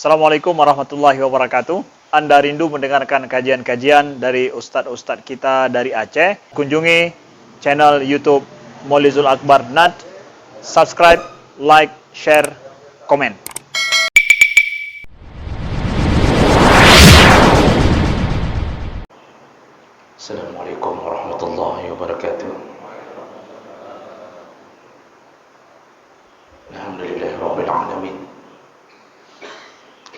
Assalamualaikum warahmatullahi wabarakatuh. Anda rindu mendengarkan kajian-kajian dari ustadz-ustadz kita dari Aceh? Kunjungi channel YouTube Maulizul Akbar NAD. Subscribe, like, share, komen. Assalamualaikum warahmatullahi wabarakatuh. Alhamdulillahirabbil alamin.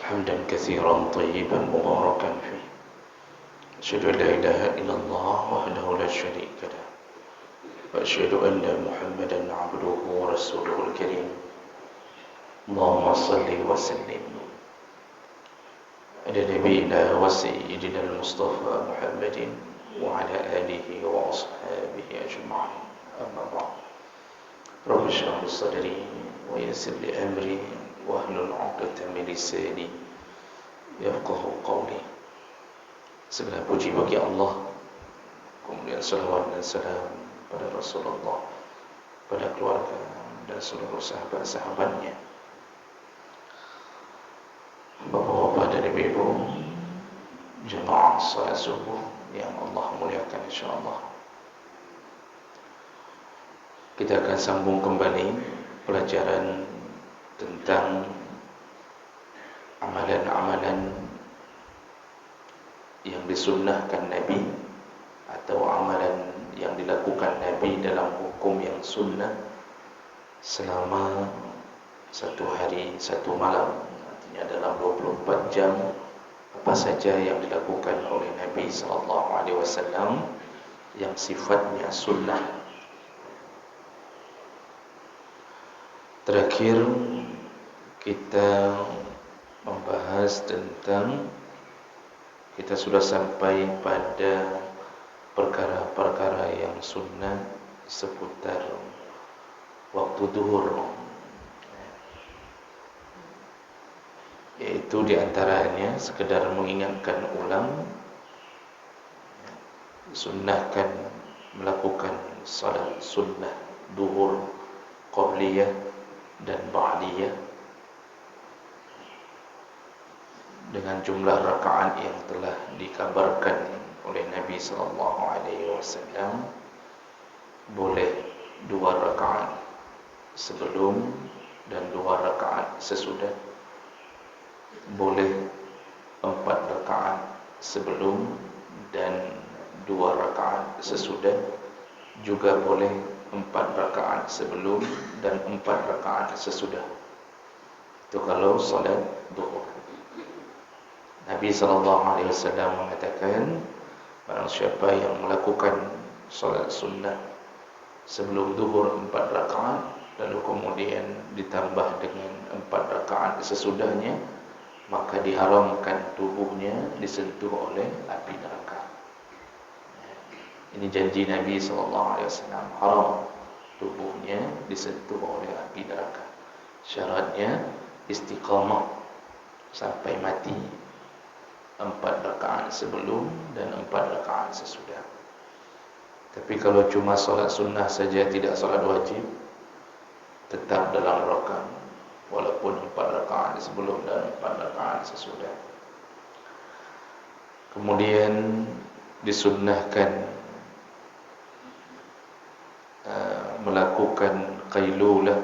Hamdan katsiran thayyiban mubarakan fi. Asyhadu an la ilaha illallah wahdahu la syarika lah. Wa asyhadu anna Muhammadan 'abduhu wa rasuluhul karim. Allahumma shalli wa sallim ala nabiyyina wa sayyidina al-Mustafa Muhammadin wa ala alihi wa ashabihi ajma'in. Amma ba'd. Rabbi shrah li sadri wa yassir li amri wahlul 'uqdatam min lisani yafqahu qawli. Segala puji bagi Allah, kemudian salawat dan salam pada Rasulullah, pada keluarga dan seluruh sahabat-sahabatnya. Bapak-bapak dan ibu-ibu, jemaah salat subuh yang Allah muliakan insyaallah. Kita akan sambung kembali pelajaran tentang amalan-amalan yang disunnahkan Nabi atau amalan yang dilakukan Nabi dalam hukum yang sunnah selama satu hari, satu malam, artinya dalam 24 jam, apa saja yang dilakukan oleh Nabi SAW yang sifatnya sunnah. Terakhir kita membahas tentang, kita sudah sampai pada perkara-perkara yang sunnah seputar waktu duhur, yaitu diantaranya sekedar mengingatkan ulang, sunnahkan melakukan salat sunnah duhur qabliyah dan ba'diyah dengan jumlah rakaat yang telah dikabarkan oleh Nabi SAW. Boleh 2 rakaat sebelum dan 2 rakaat sesudah. Boleh 4 rakaat sebelum dan 2 rakaat sesudah. Juga boleh 4 rakaat sebelum dan 4 rakaat sesudah. Itu kalau salat duhur. Nabi SAW mengatakan, barang siapa yang melakukan salat sunnah sebelum duhur 4 rakaat, lalu kemudian ditambah dengan 4 rakaat sesudahnya, maka diharamkan tubuhnya disentuh oleh api neraka. Ini janji Nabi SAW, haram tubuhnya disentuh oleh api neraka. Syaratnya istiqamah sampai mati, 4 rakaat sebelum dan 4 rakaat sesudah. Tapi kalau cuma solat sunnah saja, tidak solat wajib, tetap dalam rakaat, walaupun 4 rakaat sebelum dan 4 rakaat sesudah. Kemudian disunnahkan melakukan qailulah.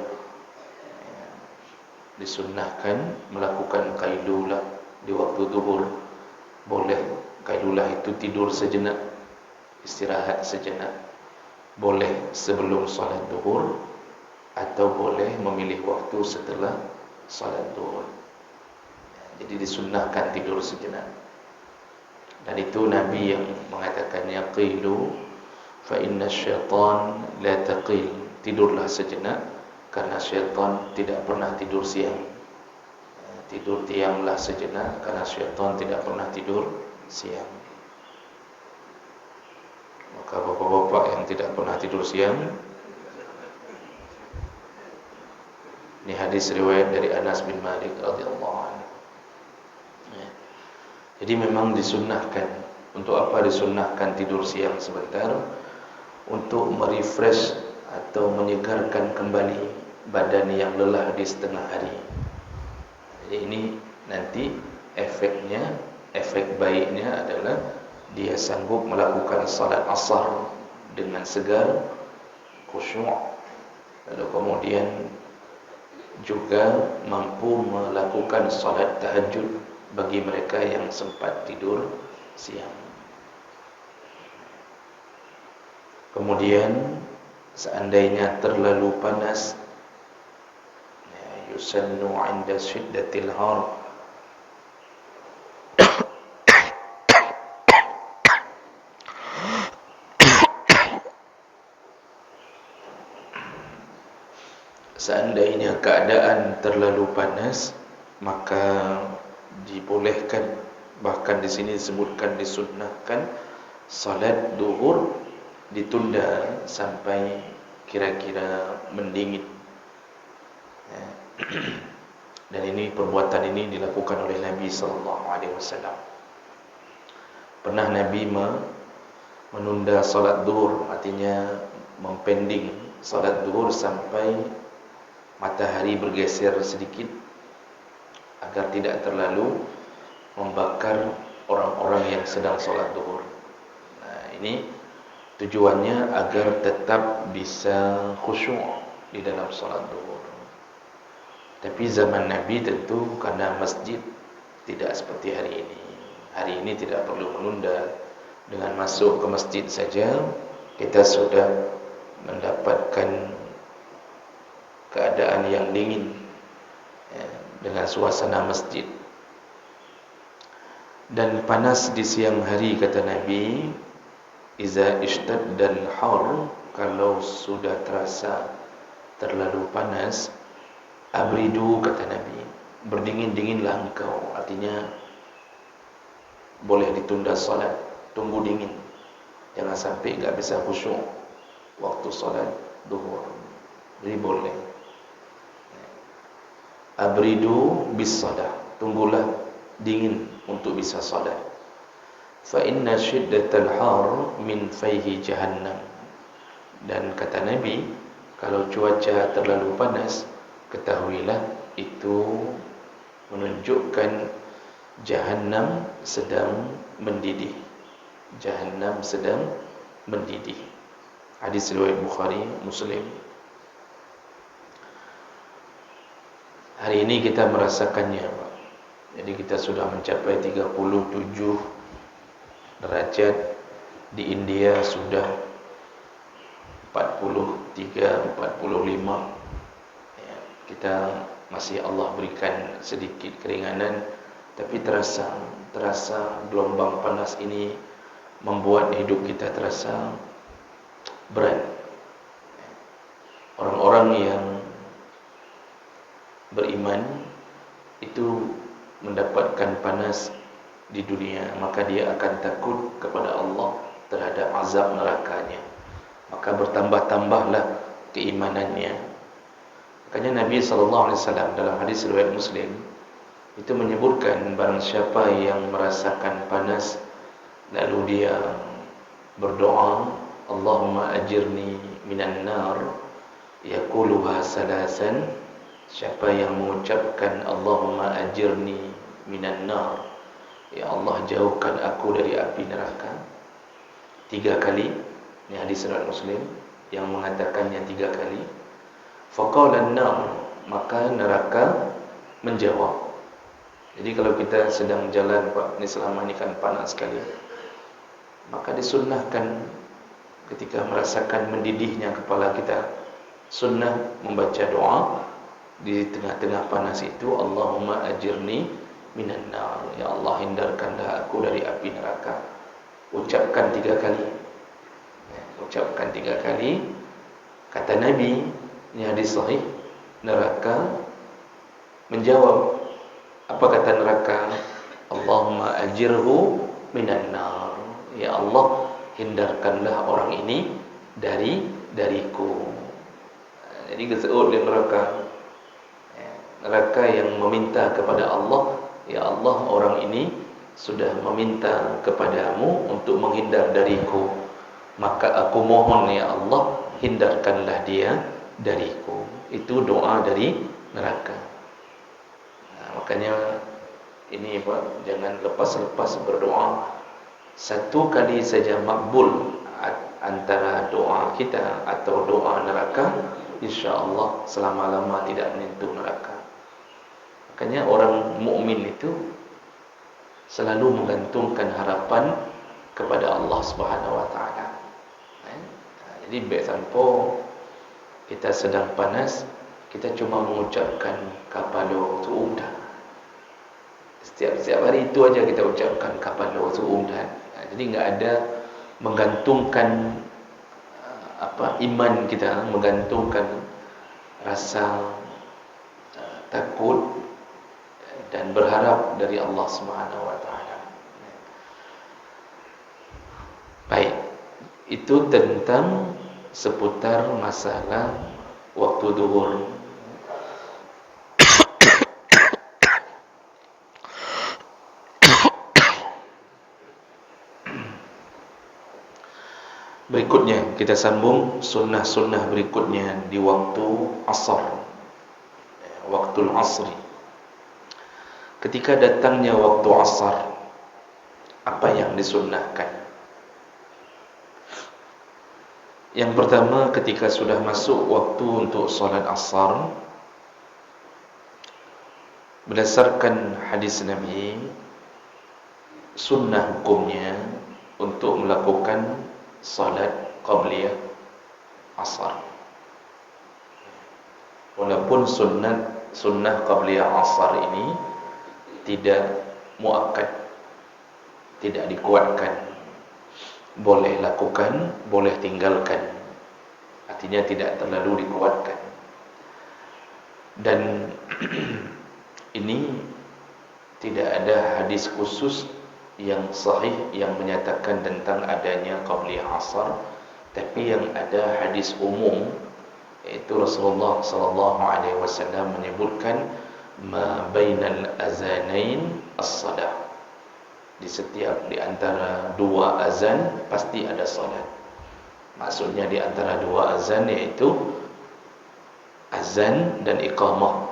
Disunnahkan melakukan qailulah di waktu zuhur. Boleh qailulah itu tidur sejenak, istirahat sejenak. Boleh sebelum salat zuhur atau boleh memilih waktu setelah salat zuhur. Jadi disunnahkan tidur sejenak. Dan itu Nabi yang mengatakannya, qilu fa inna syaitan la taqil. Tidurlah sejenak karena syaitan tidak pernah tidur siang. Tidur diamlah sejenak karena syaitan tidak pernah tidur siang. Maka bapak-bapak yang tidak pernah tidur siang, ini hadis riwayat dari Anas bin Malik radhiyallahu anhu. Jadi memang disunnahkan. Untuk apa disunnahkan tidur siang sebentar? Untuk merefresh atau menyegarkan kembali badan yang lelah di setengah hari. Jadi ini nanti efek baiknya adalah dia sanggup melakukan salat asar dengan segar, khusyuk, lalu kemudian juga mampu melakukan salat tahajud bagi mereka yang sempat tidur siang. Kemudian seandainya terlalu panas, yusannu 'inda syiddatil har, seandainya keadaan terlalu panas, maka dibolehkan, bahkan di sini disebutkan disunnahkan, salat duhur ditunda sampai kira-kira mendingin. Dan ini, perbuatan ini dilakukan oleh Nabi SAW. Pernah Nabi menunda salat duhur, artinya mempending salat duhur sampai matahari bergeser sedikit, agar tidak terlalu membakar orang-orang yang sedang salat duhur. Nah, ini tujuannya agar tetap bisa khusyuk di dalam salat duhur. Tapi zaman Nabi tentu karena masjid tidak seperti hari ini. Hari ini tidak perlu menunda. Dengan masuk ke masjid saja kita sudah mendapatkan keadaan yang dingin, ya, dengan suasana masjid. Dan panas di siang hari, kata Nabi, iza ishtaddal har, kalau sudah terasa terlalu panas, abridu, kata Nabi, berdingin-dinginlah engkau. Artinya boleh ditunda salat, tunggu dingin, jangan sampai enggak bisa khusyuk waktu salat duhur. Jadi boleh. Abridu bis salah, tunggulah dingin untuk bisa salat. Fa inna syiddatal har min fayhi jahannam. Dan kata Nabi, kalau cuaca terlalu panas, ketahuilah itu menunjukkan Jahannam sedang mendidih. Jahannam sedang mendidih. Hadis riwayat Bukhari, Muslim. Hari ini kita merasakannya, Pak. Jadi kita sudah mencapai 37 derajat. Di India sudah 43, 45. Ya, kita masih Allah berikan sedikit keringanan, tapi terasa gelombang panas ini membuat hidup kita terasa berat. Orang-orang yang beriman itu mendapatkan panas di dunia, maka dia akan takut kepada Allah terhadap azab nerakanya, maka bertambah-tambahlah keimanannya. Makanya Nabi SAW dalam hadis riwayat Muslim itu menyebutkan, barang siapa yang merasakan panas lalu dia berdoa, Allahumma ajirni minan nar, yaquluha salasan, siapa yang mengucapkan Allahumma ajirni minan nar, ya Allah jauhkan aku dari api neraka, 3 kali. Ini hadis riwayat Muslim yang mengatakannya 3 kali. Faqala an-nar, maka neraka menjawab. Jadi kalau kita sedang jalan, Pak, ini selama ini kan panas sekali, maka disunnahkan ketika merasakan mendidihnya kepala kita, sunnah membaca doa di tengah-tengah panas itu, Allahumma ajirni minan nar, ya Allah hindarkanlah aku dari api neraka. Ucapkan 3 kali. Ucapkan 3 kali. Kata Nabi, ini hadis sahih, neraka menjawab. Apa kata neraka? Allahumma ajirhu minan nar, ya Allah hindarkanlah orang ini dariku. Jadi keseut oleh neraka. Neraka yang meminta kepada Allah, ya Allah orang ini sudah meminta kepadamu untuk menghindar dariku, maka aku mohon ya Allah hindarkanlah dia dariku. Itu doa dari neraka. Nah, makanya ini Pak, jangan lepas-lepas berdoa. Satu kali saja makbul antara doa kita atau doa neraka, insya-Allah selama-lama tidak menyentuh neraka. Makanya orang mukmin itu selalu menggantungkan harapan kepada Allah Subhanahu wa taala. Jadi baik sampo kita sedang panas, kita cuma mengucapkan kapalo suudah. Setiap hari itu aja kita ucapkan kapalo suudah. Jadi enggak ada menggantungkan iman kita, menggantungkan rasa takut dan berharap dari Allah Subhanahu wa taala. Baik, itu tentang seputar masalah waktu zuhur. Berikutnya kita sambung sunnah-sunnah berikutnya di waktu asar, waktu asri. Ketika datangnya waktu asar, apa yang disunnahkan? Yang pertama, ketika sudah masuk waktu untuk salat asar, berdasarkan hadis Nabi, sunnah hukumnya untuk melakukan salat qabliyah asar. Walaupun sunnah qabliyah asar ini tidak muakkad, tidak dikuatkan, boleh lakukan, boleh tinggalkan, artinya tidak terlalu dikuatkan. Dan ini tidak ada hadis khusus yang sahih yang menyatakan tentang adanya qabliyah asar, tapi yang ada hadis umum, yaitu Rasulullah sallallahu alaihi wasallam menyebutkan ma bainal azanain as-salah. Di antara dua azan pasti ada salat. Maksudnya di antara dua azan yaitu azan dan iqamah.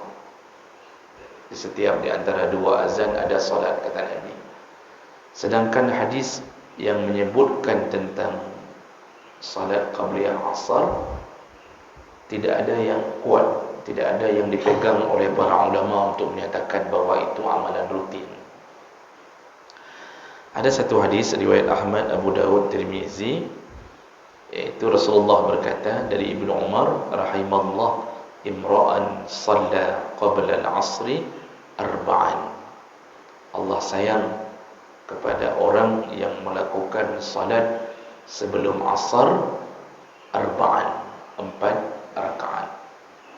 Di antara dua azan ada salat, kata Nabi. Sedangkan hadis yang menyebutkan tentang salat qabliyah asar tidak ada yang kuat, tidak ada yang dipegang oleh para ulama untuk menyatakan bahawa itu amalan rutin. Ada satu hadis riwayat Ahmad, Abu Dawud, Tirmizi, yaitu Rasulullah berkata dari Ibnu Umar, rahimallah imra'an shalla qabla al-'asri arba'an. Allah sayang kepada orang yang melakukan salat sebelum asar arba'an, 4 rakaat.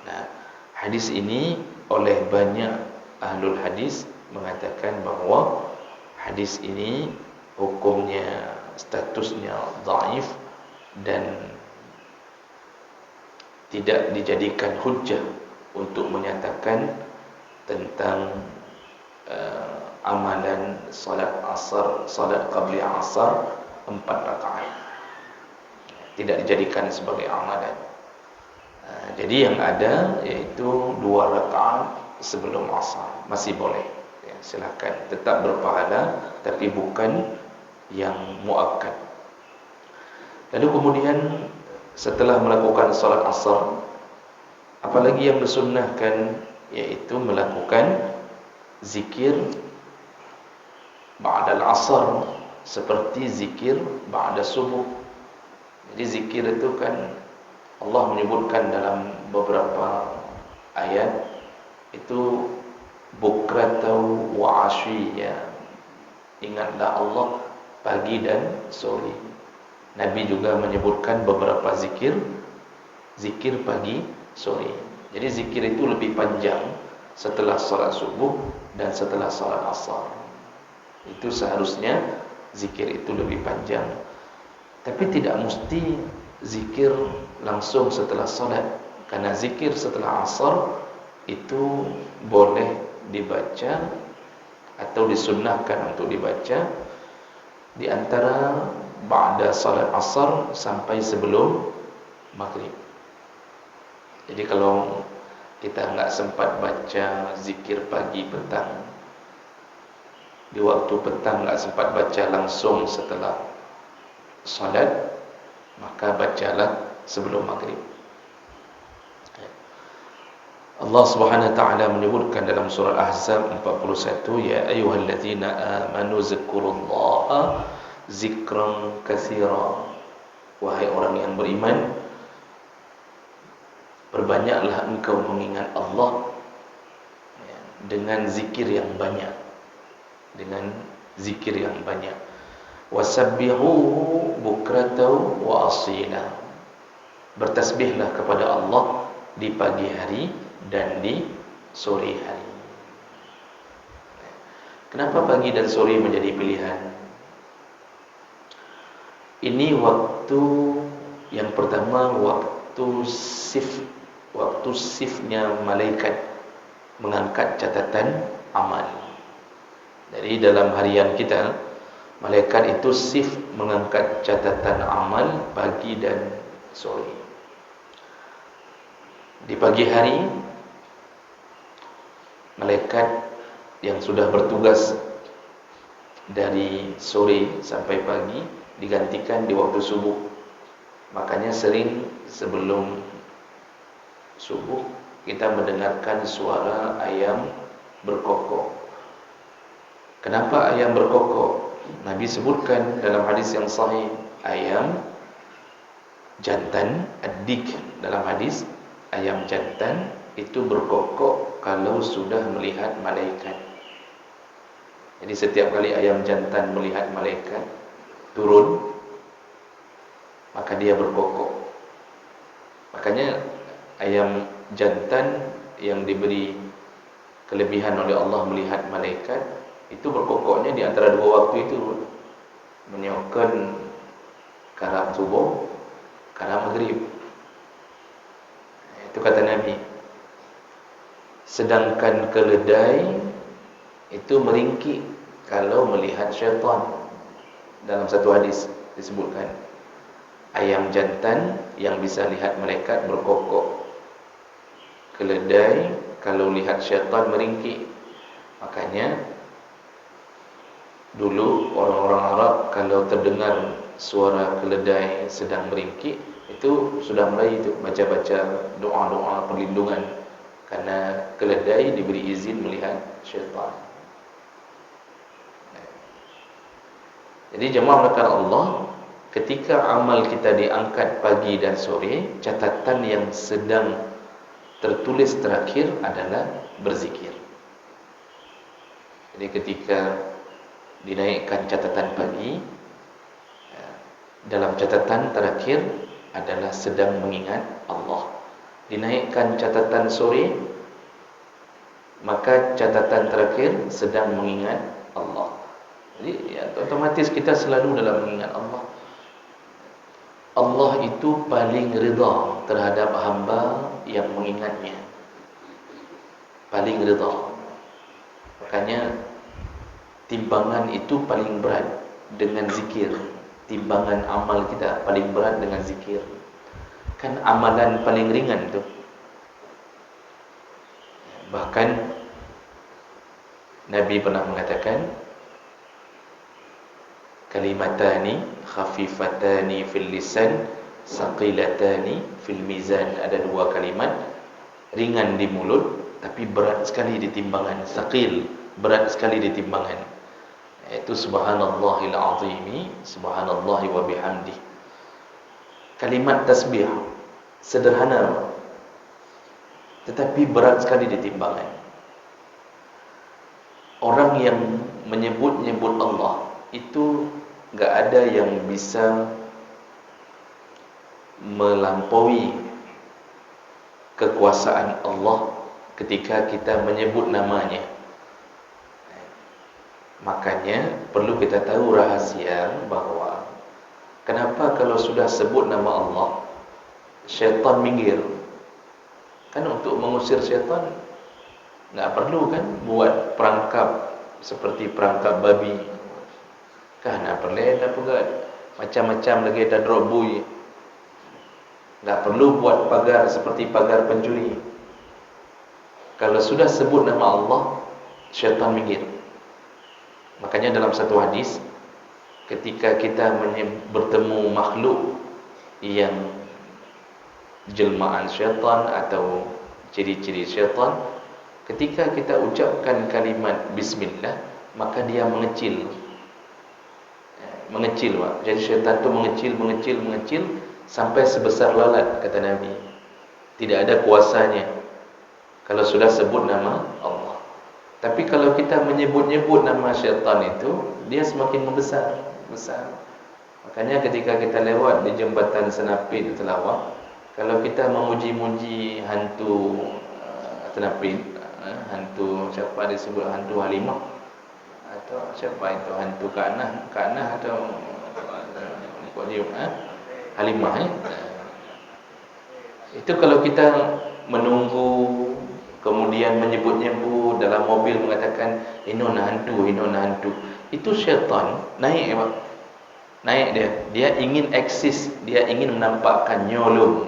Nah, hadis ini oleh banyak ahlul hadis mengatakan bahawa hadis ini hukumnya, statusnya dhaif dan tidak dijadikan hujjah untuk menyatakan tentang amalan salat asar, salat qabliyah asar 4 rakaat. Tidak dijadikan sebagai amalan. Jadi yang ada yaitu 2 rakaat sebelum asar, masih boleh. Ya, silakan, tetap berpahala tapi bukan yang muakkad. Lalu kemudian setelah melakukan salat asar, apalagi yang disunnahkan yaitu melakukan zikir ba'dal asar, seperti zikir ba'da subuh. Jadi zikir itu kan Allah menyebutkan dalam beberapa ayat itu bukratau wa ashiya. Ingatlah Allah pagi dan sore. Nabi juga menyebutkan beberapa zikir pagi, sore. Jadi zikir itu lebih panjang setelah salat subuh dan setelah salat asar. Itu seharusnya zikir itu lebih panjang. Tapi tidak mesti zikir langsung setelah salat, karena zikir setelah asar itu boleh dibaca atau disunnahkan untuk dibaca di antara ba'da salat asar sampai sebelum maghrib. Jadi kalau kita enggak sempat baca zikir pagi petang, di waktu petang tak sempat baca langsung setelah salat, maka bacalah sebelum maghrib. Allah Subhanahu wa taala menyebutkan dalam surah Ahzab 41, ya ayyuhallazina amanu zikurullaha zikran katsira. Wahai orang yang beriman, perbanyaklah engkau mengingat Allah dengan zikir yang banyak, dengan zikir yang banyak. Wasabbihuhu bukratan wa asila. Bertasbihlah kepada Allah di pagi hari dan di sore hari. Kenapa pagi dan sore menjadi pilihan? Ini waktu yang pertama, waktu shiftnya malaikat mengangkat catatan amal. Jadi dalam harian kita, malaikat itu shift mengangkat catatan amal pagi dan sore. Di pagi hari, malaikat yang sudah bertugas dari sore sampai pagi digantikan di waktu subuh. Makanya sering sebelum subuh kita mendengarkan suara ayam berkokok. Kenapa ayam berkokok? Nabi sebutkan dalam hadis yang sahih, ayam jantan, ad-dik dalam hadis, ayam jantan itu berkokok kalau sudah melihat malaikat. Jadi setiap kali ayam jantan melihat malaikat turun, maka dia berkokok. Makanya ayam jantan yang diberi kelebihan oleh Allah melihat malaikat itu berkokoknya di antara dua waktu itu, menyokkan kala subuh, kala maghrib. Itu kata Nabi. Sedangkan keledai itu meringkik kalau melihat syaitan. Dalam satu hadis disebutkan, ayam jantan yang bisa lihat malaikat berkokok, keledai kalau lihat syaitan meringkik. Makanya dulu orang-orang Arab kalau terdengar suara keledai sedang meringkik, itu sudah mulai itu baca-baca doa-doa perlindungan, karena keledai diberi izin melihat syaitan. Jadi jemaah melakukan Allah, ketika amal kita diangkat pagi dan sore, catatan yang sedang tertulis terakhir adalah berzikir. Jadi ketika dinaikkan catatan pagi, dalam catatan terakhir adalah sedang mengingat Allah. Dinaikkan catatan sore, maka catatan terakhir sedang mengingat Allah. Jadi ya, otomatis kita selalu dalam mengingat Allah. Allah itu paling ridha terhadap hamba yang mengingatnya. Paling ridha. Makanya timbangan itu paling berat dengan zikir. Timbangan amal kita paling berat dengan zikir. Kan amalan paling ringan itu. Bahkan Nabi pernah mengatakan, kalimatani khafifatani fil lisan saqilatani fil mizan. Ada dua kalimat ringan di mulut tapi berat sekali di timbangan. Saqil, berat sekali di timbangan. Itu subhanallahil azimi, subhanallahi wa bihamdi. Kalimat tasbih sederhana tetapi berat sekali di timbangan. Orang yang menyebut-nyebut Allah itu enggak ada yang bisa melampaui kekuasaan Allah ketika kita menyebut namanya. Makanya perlu kita tahu rahasia bahawa kenapa kalau sudah sebut nama Allah, syaitan minggir. Kan untuk mengusir syaitan enggak perlu kan buat perangkap seperti perangkap babi. Kan apa lain apa gad, macam-macam lagi ada drobui. Tak perlu buat pagar seperti pagar pencuri. Kalau sudah sebut nama Allah, syaitan minggir. Makanya dalam satu hadis, ketika kita bertemu makhluk yang jelmaan syaitan atau ciri-ciri syaitan, ketika kita ucapkan kalimat bismillah, maka dia mengecil. Mengecil, Pak. Jadi syaitan itu mengecil sampai sebesar lalat, kata Nabi. Tidak ada kuasanya kalau sudah sebut nama Allah. Tapi kalau kita menyebut-nyebut nama syaitan itu, dia semakin membesar. Makanya ketika kita lewat di jembatan Senapit Telawak, kalau kita memuji-muji hantu Senapit, hantu siapa disebut, hantu Halimah atau siapa itu, hantu Kak Nah atau kok dia Halimah itu kalau kita menunggu kemudian menyebut-nyebut dalam mobil mengatakan inona hantu, itu syaitan naik, Pak. Naik dia ingin eksis, dia ingin menampakkan nyolong.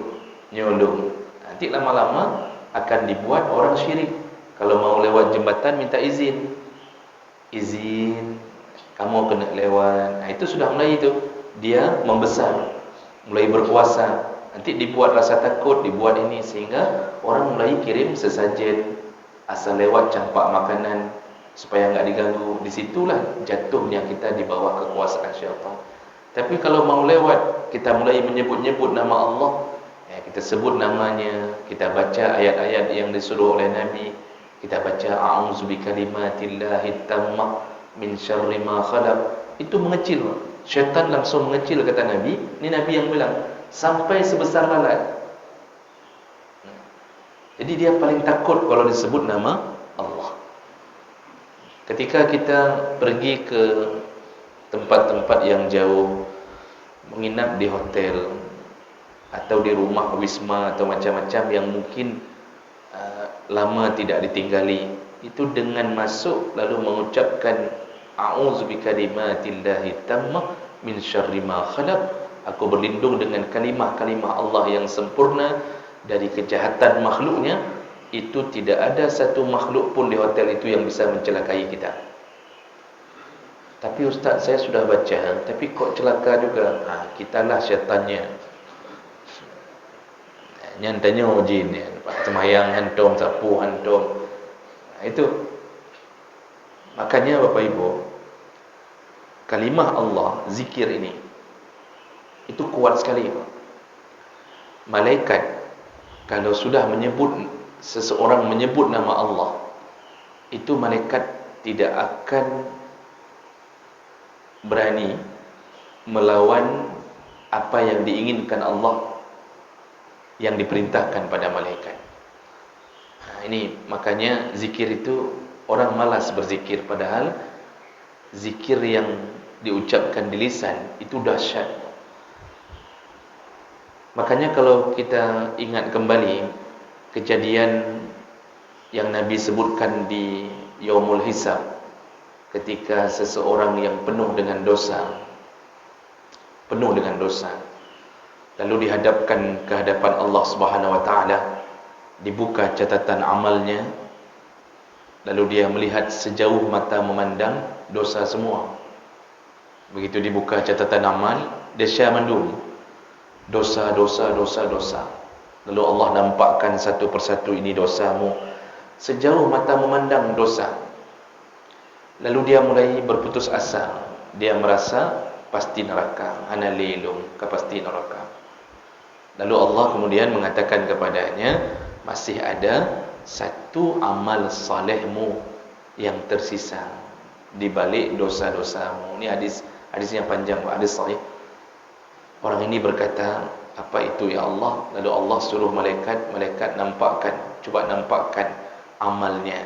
Nanti lama-lama akan dibuat orang syirik. Kalau mau lewat jembatan minta izin, kamu kena lewat. Nah, itu sudah mulai itu dia membesar, mulai berkuasa. Nanti dibuat rasa takut, dibuat ini, sehingga orang mulai kirim sesajen, asal lewat campak makanan supaya enggak diganggu. Disitulah jatuhnya kita di bawah kekuasaan syaitan. Tapi kalau mau lewat, kita mulai menyebut-nyebut nama Allah, kita sebut namanya, kita baca ayat-ayat yang disuruh oleh Nabi, kita baca a'udzu bikalimatillahi tammah min syarri ma khalaq, itu mengecil. Syaitan langsung mengecil, kata Nabi. Ini Nabi yang bilang, sampai sebesar lalat. Jadi dia paling takut kalau disebut nama Allah. Ketika kita pergi ke tempat-tempat yang jauh, menginap di hotel atau di rumah wisma atau macam-macam yang mungkin lama tidak ditinggali, itu dengan masuk lalu mengucapkan a'udzu bikalimatillahi tammah min syarri ma khalaq, aku berlindung dengan kalimah-kalimah Allah yang sempurna dari kejahatan makhluknya. Itu tidak ada satu makhluk pun di hotel itu yang bisa mencelakai kita. Tapi Ustaz, saya sudah baca, tapi kok celaka juga. Kitalah syaitannya. Nyantanya jin ya, semayang hantum, sapu hantum. Itu. Makanya Bapak Ibu, kalimah Allah, zikir ini, itu kuat sekali. Malaikat kalau sudah seseorang menyebut nama Allah, itu malaikat tidak akan berani melawan apa yang diinginkan Allah, yang diperintahkan pada malaikat. Ini makanya zikir itu orang malas berzikir, padahal zikir yang diucapkan di lisan itu dahsyat. Makanya kalau kita ingat kembali kejadian yang Nabi sebutkan di Yaumul Hisab, ketika seseorang yang penuh dengan dosa, lalu dihadapkan ke hadapan Allah Subhanahu wa taala, dibuka catatan amalnya, lalu dia melihat sejauh mata memandang dosa semua. Begitu dibuka catatan amal, dia syamandum dosa. Lalu Allah nampakkan satu persatu, ini dosamu, sejauh mata memandang dosa. Lalu dia mulai berputus asa. Dia merasa pasti neraka, ana lilum, pasti neraka. Lalu Allah kemudian mengatakan kepadanya, masih ada satu amal salehmu yang tersisa di balik dosa-dosamu. Ini hadisnya panjang, hadis sahih. Orang ini berkata, apa itu ya Allah? Lalu Allah suruh malaikat nampakkan, coba nampakkan amalnya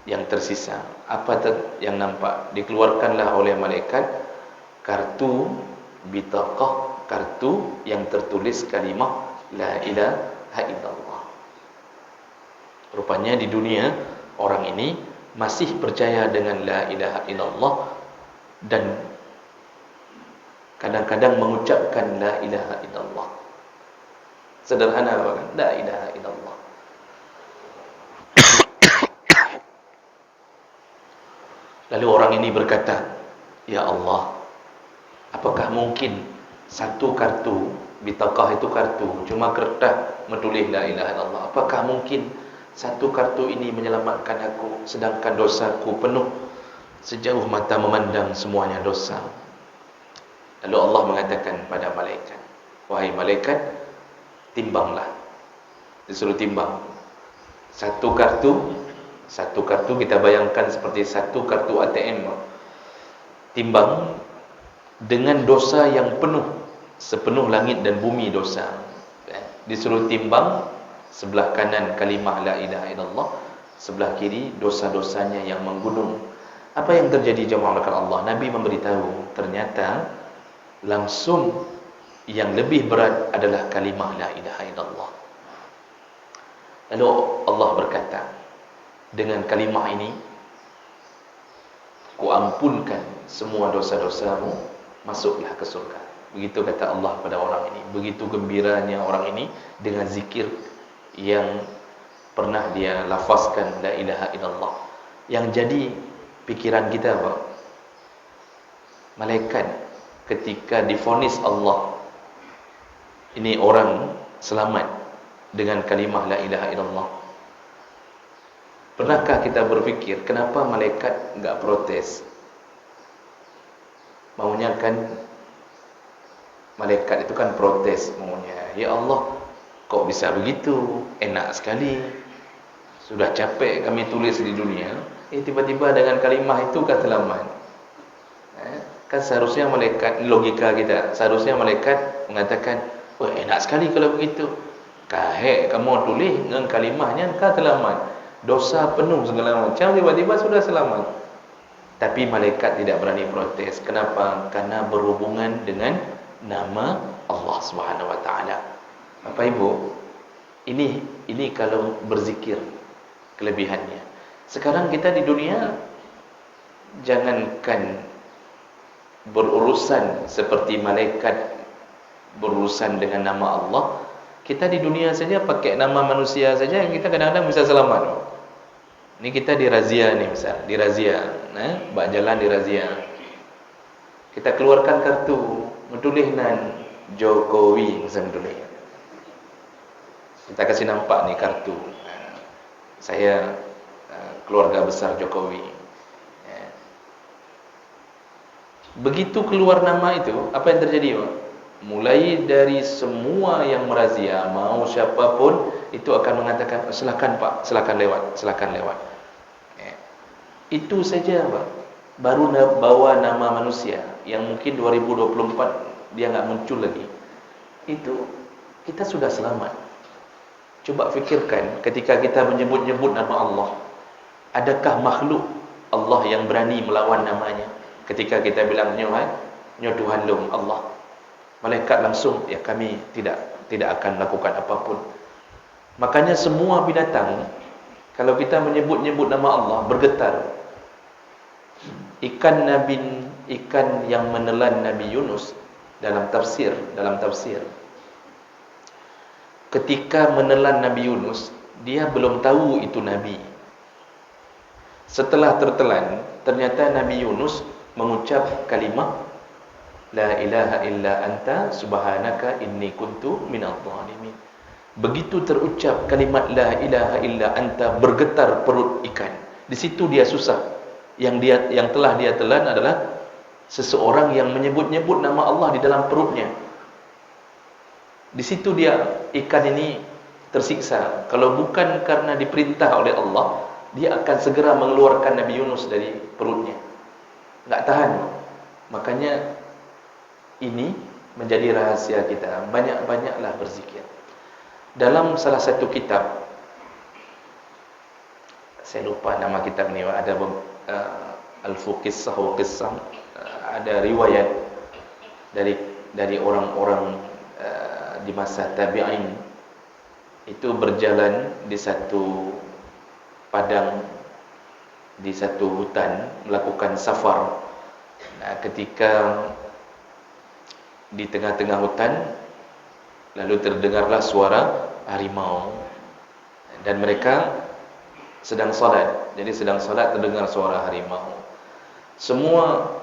yang tersisa. Apa yang nampak? Dikeluarkanlah oleh malaikat kartu bitaqah, kartu yang tertulis kalimah la ilaha illallah. Rupanya di dunia orang ini masih percaya dengan la ilaha illallah dan kadang-kadang mengucapkan la ilaha illallah. Sederhana kan? La ilaha illallah. Lalu orang ini berkata, "Ya Allah, apakah mungkin satu kartu, bitaqah itu kartu, cuma kertas menulis la ilaha illallah. Apakah mungkin satu kartu ini menyelamatkan aku, sedangkan dosaku penuh sejauh mata memandang semuanya dosa?" Lalu Allah mengatakan pada malaikat, "Wahai malaikat, timbanglah." Disuruh timbang. Satu kartu kita bayangkan seperti satu kartu ATM. Timbang dengan dosa yang penuh, sepenuh langit dan bumi dosa. Disuruh timbang, sebelah kanan kalimah la ilaha illallah, sebelah kiri dosa-dosanya yang menggunung. Apa yang terjadi jemaah Allah? Nabi memberitahu, ternyata langsung yang lebih berat adalah kalimah la ilaha illallah. Lalu Allah berkata, dengan kalimah ini ku ampunkan semua dosa-dosamu, masuklah ke surga. Begitu kata Allah pada orang ini. Begitu gembiranya orang ini dengan zikir yang pernah dia lafazkan la ilaha illallah. Yang jadi pikiran kita apa? Malaikat ketika divonis Allah, ini orang selamat dengan kalimah la ilaha illallah. Pernahkah kita berfikir kenapa malaikat enggak protes? Maunya kan malaikat itu kan protes maunya, "Ya Allah, kok bisa begitu? Enak sekali. Sudah capek kami tulis di dunia, tiba-tiba dengan kalimah itu kata selamat." Kan seharusnya malaikat, logika kita, seharusnya malaikat mengatakan, "Wah, enak sekali kalau begitu. Kahek kamu tulis dengan kalimahnya kata selamat. Dosa penuh segala macam, tiba-tiba sudah selamat." Tapi malaikat tidak berani protes. Kenapa? Karena berhubungan dengan nama Allah Subhanahu wa taala. Bapak Ibu, ini kalau berzikir kelebihannya. Sekarang kita di dunia jangankan berurusan seperti malaikat berurusan dengan nama Allah, kita di dunia saja pakai nama manusia saja kita kadang-kadang bisa selamat. Ini kita dirazia nih, misal dirazia, bak jalan dirazia. Kita keluarkan kartu, menuliskan Jokowi, misal menulis. Kita kasih nampak nih kartu. Saya keluarga besar Jokowi. Begitu keluar nama itu, apa yang terjadi, Pak? Mulai dari semua yang merazia, mau siapapun itu akan mengatakan, "Silakan Pak, silakan lewat, silakan lewat." Itu saja, Pak. Baru bawa nama manusia yang mungkin 2024 dia nggak muncul lagi. Itu kita sudah selamat. Coba fikirkan ketika kita menyebut-nyebut nama Allah, adakah makhluk Allah yang berani melawan namanya? Ketika kita bilang nyo Tuhan lum Allah, malaikat langsung, ya kami tidak akan melakukan apapun. Makanya semua binatang kalau kita menyebut-nyebut nama Allah bergetar. Ikan yang menelan Nabi Yunus dalam tafsir ketika menelan Nabi Yunus, dia belum tahu itu Nabi. Setelah tertelan, ternyata Nabi Yunus mengucap kalimah la ilaha illa anta subhanaka inni kuntu minadh dhalimin. Begitu terucap kalimat la ilaha illa anta, bergetar perut ikan. Di situ dia susah. Yang telah dia telan adalah seseorang yang menyebut-nyebut nama Allah di dalam perutnya. Di situ ikan ini tersiksa. Kalau bukan karena diperintah oleh Allah, dia akan segera mengeluarkan Nabi Yunus dari perutnya. Enggak tahan. Makanya ini menjadi rahasia kita. Banyak-banyaklah berzikir. Dalam salah satu kitab, saya lupa nama kitab ni, ada Al-Fuqissah wa Qissah, ada riwayat dari orang-orang di masa tabi'in itu berjalan di satu padang, di satu hutan, melakukan safar. Nah, ketika di tengah-tengah hutan, lalu terdengarlah suara harimau dan mereka sedang salat. Jadi sedang salat terdengar suara harimau. Semua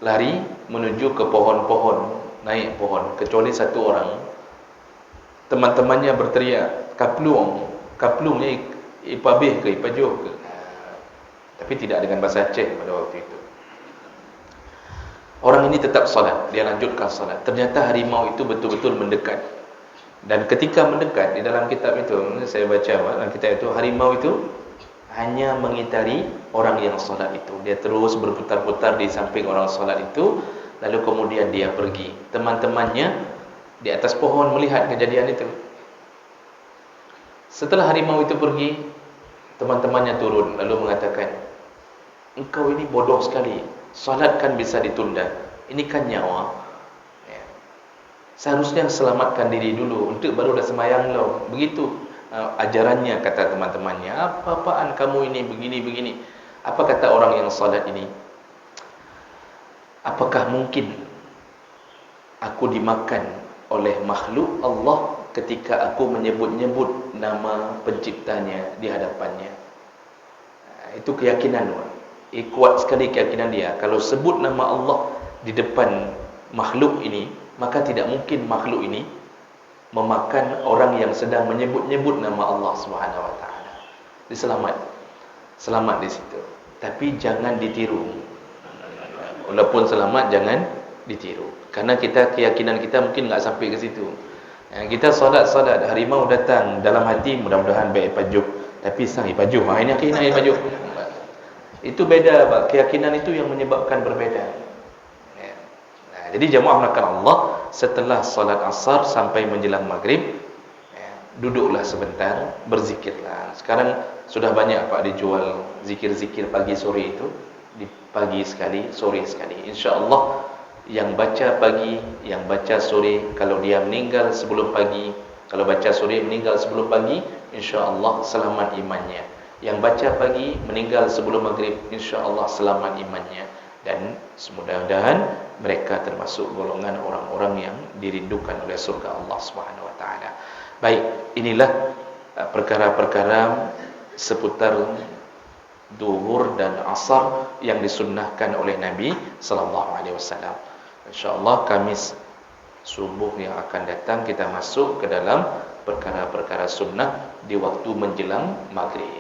lari menuju ke pohon-pohon, naik pohon, kecuali satu orang. Teman-temannya berteriak, kaplung, kaplungnya ipabih ke ipajuh ke. Tapi tidak dengan bahasa Aceh pada waktu itu. Orang ini tetap salat, dia lanjutkan salat. Ternyata harimau itu betul-betul mendekat. Dan ketika mendekat, di dalam kitab itu, saya baca dalam kitab itu, harimau itu hanya mengitari orang yang salat itu. Dia terus berputar-putar di samping orang salat itu, lalu kemudian dia pergi. Teman-temannya di atas pohon melihat kejadian itu. Setelah harimau itu pergi, teman-temannya turun lalu mengatakan, engkau ini bodoh sekali, salat kan bisa ditunda, ini kan nyawa. Seharusnya selamatkan diri dulu, untuk baru dah sembahyang lo. Begitu ajarannya, kata teman-temannya. Apa-apaan kamu ini, begini-begini. Apa kata orang yang salat ini? Apakah mungkin aku dimakan oleh makhluk Allah ketika aku menyebut-nyebut nama penciptanya di hadapannya? Itu keyakinan. Kuat sekali keyakinan dia. Kalau sebut nama Allah di depan makhluk ini, maka tidak mungkin makhluk ini memakan orang yang sedang menyebut-nyebut nama Allah Subhanahu wa taala. Selamat di situ. Tapi jangan ditiru. Walaupun selamat, jangan ditiru. Karena keyakinan kita mungkin enggak sampai ke situ. Kita solat, harimau datang, dalam hati mudah-mudahan baik pajuh, tapi sang ipajuh. Ini keyakinan ipajuh. Itu beda, Pak. Keyakinan itu yang menyebabkan berbeda. Jadi jemaah melakukan Allah, setelah salat asar sampai menjelang maghrib, duduklah sebentar, berzikirlah. Sekarang sudah banyak Pak dijual zikir-zikir pagi sore itu, di pagi sekali, sore sekali. InsyaAllah yang baca pagi, yang baca sore, kalau dia meninggal sebelum pagi, kalau baca sore meninggal sebelum pagi, InsyaAllah selamat imannya. Yang baca pagi meninggal sebelum maghrib, InsyaAllah selamat imannya. Dan semudah-mudahan mereka termasuk golongan orang-orang yang dirindukan oleh surga Allah Subhanahu wa taala. Baik, inilah perkara-perkara seputar zuhur dan asar yang disunnahkan oleh Nabi sallallahu alaihi wasallam. Insyaallah Kamis subuh yang akan datang kita masuk ke dalam perkara-perkara sunnah di waktu menjelang maghrib.